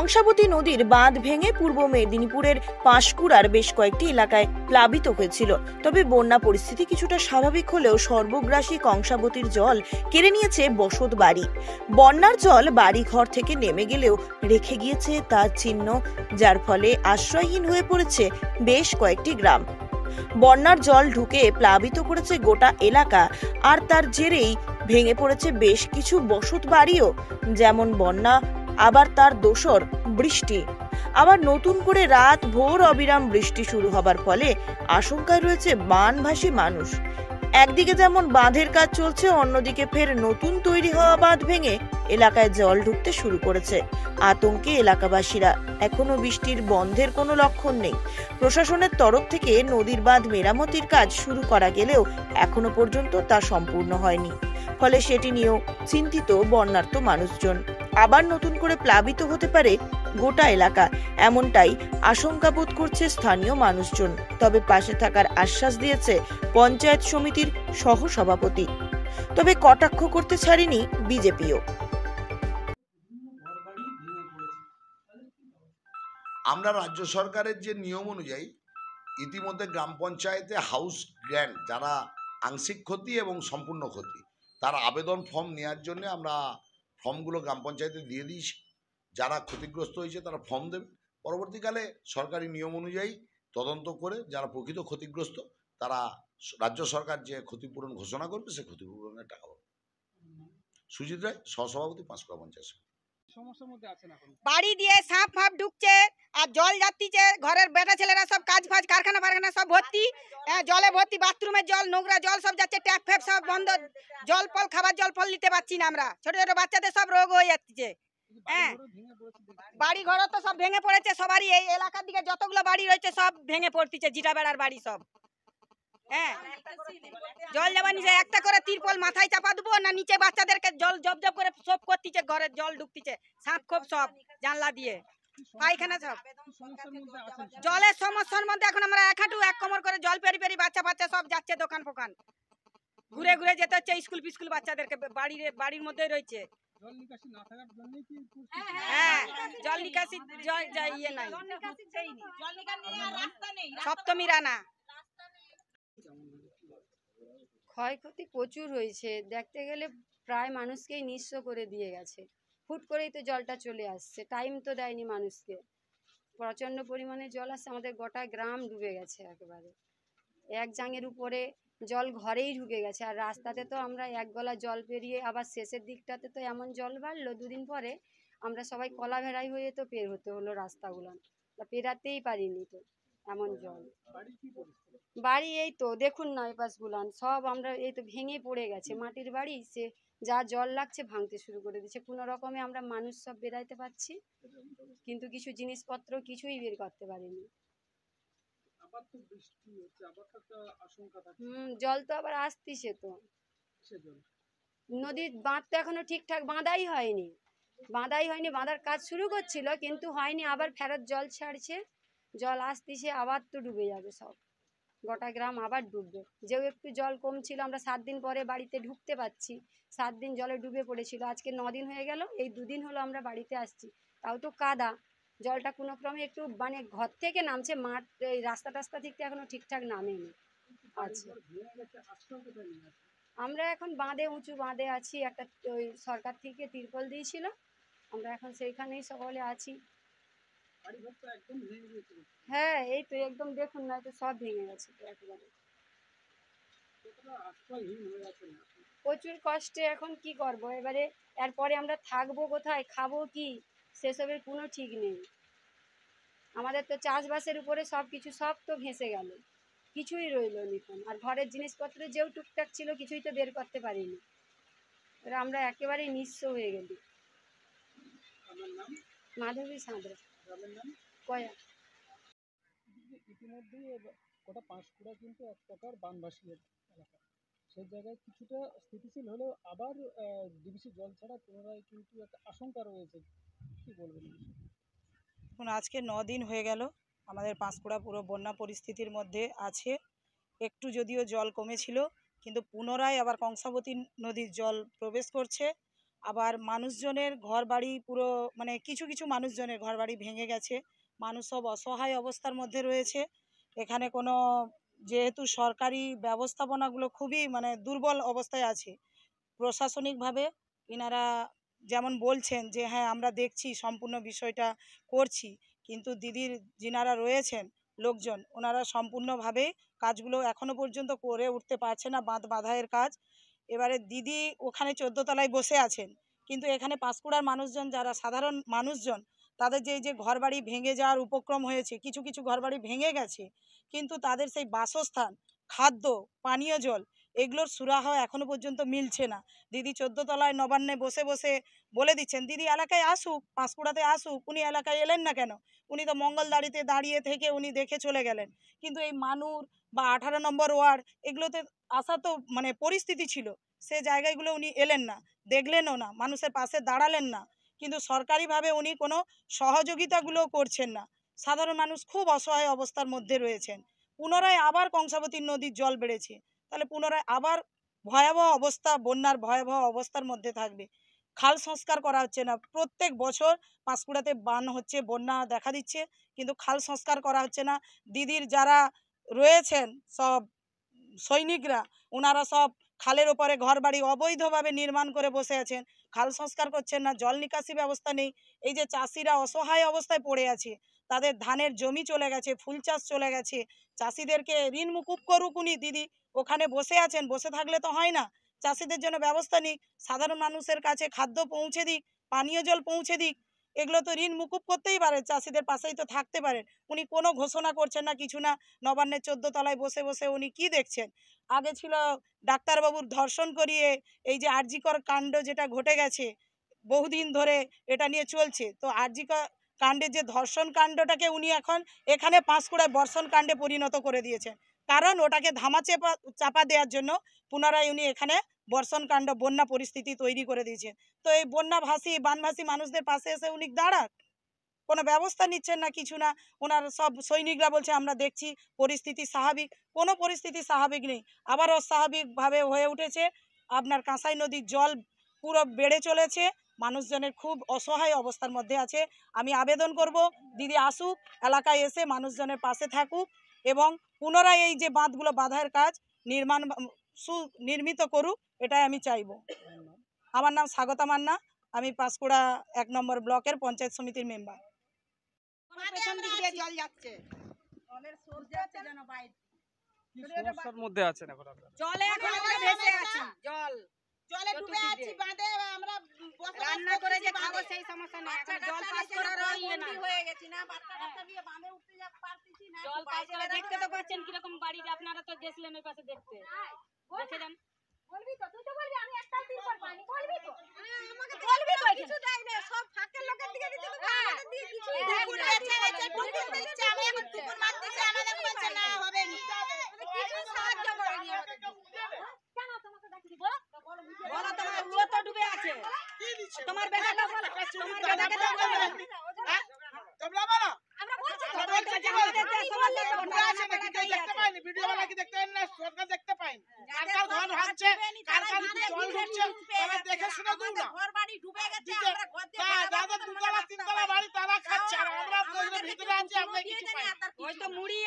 কংসাবতী নদীর বাঁধ ভেঙে পূর্ব মেদিনীপুরের পাঁশকুড়ার বেশ কয়েকটি এলাকায় প্লাবিত হয়েছিল। তবে বন্যা পরিস্থিতি কিছুটা স্বাভাবিক হলেও সর্বগ্রাসী কংসাবতীর জল কেড়ে নিয়েছে বসত বাড়ি। বন্যার জল বাড়ি ঘর থেকে নেমে গেলেও রেখে গিয়েছে তার চিহ্ন, যার ফলে আশ্রয়হীন হয়ে পড়েছে বেশ কয়েকটি গ্রাম। বন্যার জল ঢুকে প্লাবিত করেছে গোটা এলাকা, আর তার জেরেই ভেঙে পড়েছে বেশ কিছু বসত বাড়িও। যেমন বন্যা, আবার তার দোসর বৃষ্টি। আবার নতুন করে রাত ভোর অবিরাম বৃষ্টি শুরু হবার ফলে আশঙ্কায় রয়েছে বানভাসী মানুষ। একদিকে যেমন বাঁধের কাজ চলছে, অন্যদিকে ফের নতুন তৈরি হওয়া বাঁধ ভেঙে এলাকায় জল ঢুকতে শুরু করেছে। আতঙ্কে এলাকাবাসীরা। এখনো বৃষ্টির বন্ধের কোনো লক্ষণ নেই। প্রশাসনের তরফ থেকে নদীর বাঁধ মেরামতির কাজ শুরু করা গেলেও এখনো পর্যন্ত তা সম্পূর্ণ হয়নি। ফলে সেটি নিয়েও চিন্তিত বন্যার্ত মানুষজন। আবার নতুন করে প্লাবিত হতে পারে গোটা এলাকা, এমনটাই আশঙ্কা বোধ করছে স্থানীয় মানুষজন। তবে পাশে থাকার আশ্বাস দিয়েছে পঞ্চায়েত সমিতির সহসভাপতি। তবে কটাক্ষ করতে ছাড়েনি বিজেপিও। আমরা রাজ্য সরকারের যে নিয়ম অনুযায়ী ইতিমধ্যে গ্রাম পঞ্চায়েতে হাউস গ্র্যান্ট, যারা আংশিক ক্ষতি এবং সম্পূর্ণ ক্ষতি, তার আবেদন ফর্ম নেওয়ার জন্য আমরা ফর্মগুলো গ্রাম পঞ্চায়েতে দিয়ে দিয়েছি। যারা ক্ষতিগ্রস্ত হয়েছে তারা ফর্ম দেবে। পরবর্তীকালে সরকারি নিয়ম অনুযায়ী তদন্ত করে যারা প্রকৃত ক্ষতিগ্রস্ত তারা রাজ্য সরকার যে ক্ষতিপূরণ ঘোষণা করবে সে ক্ষতিপূরণের টাকা পাবে। সুজিত রায়, সহসভাপতি, পাঁশকুড়া পঞ্চায়েত। বাড়ি দিয়ে সাপ ফাপ ঢুকছে আর জল যাচ্ছে, ঘরের বেটা ছেলেরা সব কাজ ফাজ কারখানা ফারখানা সব ভর্তি, জলে ভর্তি, বাথরুমের জল, নোংরা জল সব যাচ্ছে, ট্যাপ ফ্যাপ সব বন্ধ, জল ফল খাবার জল ফল নিতে পারছি না আমরা। ছোট ছোট বাচ্চাদের সব রোগ হয়ে যাচ্ছে। হ্যাঁ, বাড়ি ঘর তো সব ভেঙে পড়েছে সবারই। এই এলাকার দিকে যতগুলো বাড়ি রয়েছে সব ভেঙে পড়তেছে, জিটা বেড়ার বাড়ি সব। হ্যাঁ, জল যাবার নিচে একটা করে তিরপল মাথায় চাপা দেবো না, নিচে বাচ্চাদেরকে জল জব জব করে সব করতেছে, ঘরের জল ঢুকতেছে, সাপ খোপ সব জানলা দিয়ে, পায়খানা সব। জলের সমস্যার মধ্যে এখন আমরা এক হাঁটু এক কোমর করে জল পেরি পেরি বাচ্চা বাচ্চা সব যাচ্ছে দোকান ফোকান, ঘুরে ঘুরে যেতে হচ্ছে স্কুল ফিস্কুল, বাচ্চাদেরকে বাড়ির মধ্যেই রয়েছে। হ্যাঁ, জল নিকাশি ইয়ে নাই, সপ্তমী রানা। ক্ষয়ক্ষতি প্রচুর হয়েছে, দেখতে গেলে প্রায় মানুষকেই নিঃস্ব করে দিয়ে গেছে। হুট করেই তো জলটা চলে আসছে, টাইম তো দেয়নি মানুষকে। প্রচণ্ড পরিমাণে জল আসছে, আমাদের গোটা গ্রাম ডুবে গেছে একেবারে। এক জাঙের উপরে জল ঘরেই ঢুকে গেছে, আর রাস্তাতে তো আমরা এক গলা জল পেরিয়ে আবার শেষের দিকটাতে তো এমন জল বাড়লো, দুদিন পরে আমরা সবাই কলা ভেড়াই হয়ে তো পের হতে হলো রাস্তাগুলো, পেরাতেই পারিনি তো, এমন জল। বাড়ি এই তো দেখুন না, এপাশগুলান সব আমরা এই তো ভেঙে পড়ে গেছে, মাটির বাড়ি, সে যা জল লাগছে ভাঙতে শুরু করে দিচ্ছে। কোনো রকমে আমরা মানুষ সব বেরাইতে পারছি, কিন্তু কিছু জিনিসপত্র কিছুই বের করতে পারিনি। জল তো আবার আসতিছে তো, নদীর বাঁধ তো এখনো ঠিকঠাক বাঁধাই হয়নি, বাঁধার কাজ শুরু করছিল কিন্তু হয়নি, আবার ফেরত জল ছাড়ছে, জল আসতিছে, আবার তো ডুবে যাবে সব, গোটা গ্রাম আবার ডুববে। যেও একটু জল কম ছিল, আমরা 7 দিন পরে বাড়িতে ঢুকতে পারছি, 7 দিন জলে ডুবে পড়েছিল, আজকে 9 দিন হয়ে গেল, এই 2 দিন হলো আমরা বাড়িতে আসছি, তাও তো কাদা, জলটা কোনো ক্রমে একটু মানে ঘর থেকে নামছে, মাঠ এই রাস্তা টাস্তা থেকে এখনো ঠিকঠাক নামেনি। আচ্ছা, আমরা এখন বাঁধে, উঁচু বাঁধে আছি, একটা ওই সরকার থেকে তিরপল দিয়েছিল, আমরা এখন সেইখানেই সকলে আছি। হ্যাঁ, এই তো একদম দেখুন না, তো সব ভেঙে গেছে তো একেবারে, প্রচুর কষ্টে। এখন কি করব এবারে, এরপরে আমরা থাকবো কোথায়, খাবো কি, সেসবের কোনো ঠিক নেই। আমাদের তো চাষবাসের উপরে সব কিছু, সব তো ভেসে গেল, কিছুই রইল নিখন, আর ঘরের জিনিসপত্র যেও টুকটাক ছিল কিছুই তো বের করতে পারিনি, আমরা একেবারেই নিঃস্ব হয়ে গেলি। মাধবী সাঁতরা, কয়া। ইতিমধ্যেই গোটা পাঁশকুড়া কিন্তু এক প্রকার বানবাসী এলাকা, সেই জায়গায় কিছুটা স্থিতিশীল হলেও আবার ডিবিসি জল ছাড়া পুনরায় কিন্তু একটা আশঙ্কা রয়েছে, কি বলবেন? এখন আজকে 9 দিন হয়ে গেল আমাদের পাঁশকুড়া পুরো বন্যা পরিস্থিতির মধ্যে আছে। একটু যদিও জল কমেছিল, কিন্তু পুনরায় আবার কংসাবতী নদীর জল প্রবেশ করছে। আবার মানুষজনের ঘরবাড়ি পুরো মানে কিছু কিছু মানুষজনের ঘরবাড়ি ভেঙে গেছে, মানুষ সব অসহায় অবস্থার মধ্যে রয়েছে। এখানে কোনো যেহেতু সরকারি ব্যবস্থাপনাগুলো খুবই মানে দুর্বল অবস্থায় আছে, প্রশাসনিকভাবে ইনারা যেমন বলছেন যে হ্যাঁ আমরা দেখছি সম্পূর্ণ বিষয়টা করছি, কিন্তু দিদির যিনারা রয়েছেন লোকজন ওনারা সম্পূর্ণভাবে কাজগুলো এখনো পর্যন্ত করে উঠতে পারছে না, বাঁধ বাঁধাইয়ের কাজ। এবারে দিদি ওখানে 14 তলায় বসে আছেন, কিন্তু এখানে পাঁশকুড়ার মানুষজন যারা সাধারণ মানুষজন তাদের যে ঘরবাড়ি ভেঙে যাওয়ার উপক্রম হয়েছে, কিছু কিছু ঘরবাড়ি ভেঙে গেছে, কিন্তু তাদের সেই বাসস্থান, খাদ্য, পানীয় জল এগুলোর সুরাহা এখনো পর্যন্ত মিলছে না। দিদি 14 তলায় নবান্নে বসে বসে বলে দিচ্ছেন দিদি এলাকায় আসুক, পাঁশকুড়াতে আসুক, উনি এলাকায় এলেন না কেন? উনি তো মঙ্গলদাড়িতে দাঁড়িয়ে থেকে উনি দেখে চলে গেলেন। কিন্তু এই মানুর বা 18 নম্বর ওয়ার্ড এগুলোতে আসা তো মানে পরিস্থিতি ছিল, সে জায়গাগুলো উনি এলেন না, দেখলেনও না, মানুষের পাশে দাঁড়ালেন না, কিন্তু সরকারিভাবে উনি কোনো সহযোগিতাগুলো করছেন না। সাধারণ মানুষ খুব অসহায় অবস্থার মধ্যে রয়েছেন। পুনরায় আবার কংসাবতী নদীর জল বেড়েছে, তাহলে পুনরায় আবার ভয়াবহ অবস্থা, বন্যার ভয়াবহ অবস্থার মধ্যে থাকবে। খাল সংস্কার করা হচ্ছে না, প্রত্যেক বছর পাঁশকুড়াতে বান হচ্ছে, বন্যা দেখা দিচ্ছে, কিন্তু খাল সংস্কার করা হচ্ছে না। দিদির যারা রয়েছেন সব সৈনিকরা, ওনারা সব খালের ওপরে ঘর বাড়ি অবৈধভাবে নির্মাণ করে বসে আছেন, খাল সংস্কার করছেন না, জল নিকাশি ব্যবস্থা নেই। এই যে চাষিরা অসহায় অবস্থায় পড়ে আছে, তাদের ধানের জমি চলে গেছে, ফুল চাষ চলে গেছে, চাষিদেরকে ঋণ মুকুব করুক উনি দিদি, ওখানে বসে আছেন, বসে থাকলে তো হয় না, চাষিদের জন্য ব্যবস্থা নিক, সাধারণ মানুষের কাছে খাদ্য পৌঁছে দিক, পানীয় জল পৌঁছে দিক, এগুলো তো ঋণ মুকুব করতেই পারে, চাষিদের পাশেই তো থাকতে পারেন। উনি কোনো ঘোষণা করছেন না, কিছু না, নবান্নের 14 তলায় বসে বসে উনি কি দেখছেন? আগে ছিল ডাক্তারবাবুর ধর্ষণ করিয়ে এই যে আরজিকর কাণ্ড যেটা ঘটে গেছে বহুদিন ধরে এটা নিয়ে চলছে, তো আরজিকর কাণ্ডের যে ধর্ষণ কাণ্ডটাকে উনি এখন এখানে পাঁশকুড়ায় বর্ষণ কাণ্ডে পরিণত করে দিয়েছেন, কারণ ওটাকে ধামা চাপা দেওয়ার জন্য পুনরায় উনি এখানে বর্ষণ কাণ্ড, বন্যা পরিস্থিতি তৈরি করে দিয়েছেন। তো এই বন্যাভাসী বানভাসী মানুষদের পাশে এসে উনি দাঁড়াক, কোনো ব্যবস্থা নিচ্ছেন না, কিছু না। ওনার সব সৈনিকরা বলছে আমরা দেখছি পরিস্থিতি স্বাভাবিক, কোনো পরিস্থিতি স্বাভাবিক নেই, আবার অস্বাভাবিকভাবে হয়ে উঠেছে। আপনার কাঁসাই নদীর জল পুরো বেড়ে চলেছে, মানুষজনের খুব অসহায় অবস্থার মধ্যে আছে। আমি আবেদন করব দিদি আসুক, এলাকায় এসে মানুষজনের পাশে থাকুক এবং পুনরায় এই যে বাঁধগুলো বাঁধার কাজ সুনির্মিত করুক, এটাই আমি চাইব। আমার নাম স্বাগতা মান্না, আমি পাঁশকুড়া 1 নম্বর ব্লকের পঞ্চায়েত সমিতির মেম্বার। পেছন দিক দিয়ে জল যাচ্ছে, কি সমস্যার মধ্যে আছেন এখন আপনারা? জলে এখন আমরা ভেসে আছি, জলে ডুবে আছি, বাঁধে আমরা রান্না করে যে খাবো সেই সমস্যা নেই, এখন জল পাস করার হয়ে গেছি না, বাচ্চা কাচ্চা নিয়ে বাঁধে উঠতে পারতেছি না, জল পাস করে দেখতে তো পাচ্ছেন কিরকম বাড়ি, আপনারা তো গেছিলেন ওই পাশে দেখতে, দেখে যান। বলবি তো, তুই তো বলবি আমি একটা দিন পর পানি, বলবি তো আমাকে বলবি তো, কিছু দেয় না, সব ফাঁকের লোকের দিকে দিতে তো আমাদের দিকে কিছুই দেয় না, টুকুর দিচ্ছে, আমি এখন টুকুর মারতেছি, আমাদের বলছে না হবে না, কিছু সাহায্য করেনি আমাদের। কেন তোমাকে ডাকি দিব? বলো তোমার ও তো ডুবে আছে, তোমার বেটাটা বলো, তোমার বেটাকে তো বলো, হ্যাঁ তোমরা বলো, আমরা বলছি তো আমাদের যে সমস্যা তো ডুবে আছে নাকি কেউ দেখতে পায়নি, ভিডিও वाला কি দেখতে পায়নি না, সরকার দেখতে পায়নি, কার কার ঘর ভাঙছে, কার কার জল ঢুকছে, আমরা দেখে শুনে দেব না, ঘর বাড়ি ডুবে গেছে, আমরা ঘর দিয়ে যাদের 2 তলা 3 তলা বাড়ি তারা খাচ্ছে, আর আমরা তো ভিতরে আছি, আমরা কিছু পাই, ওই তো মুড়ি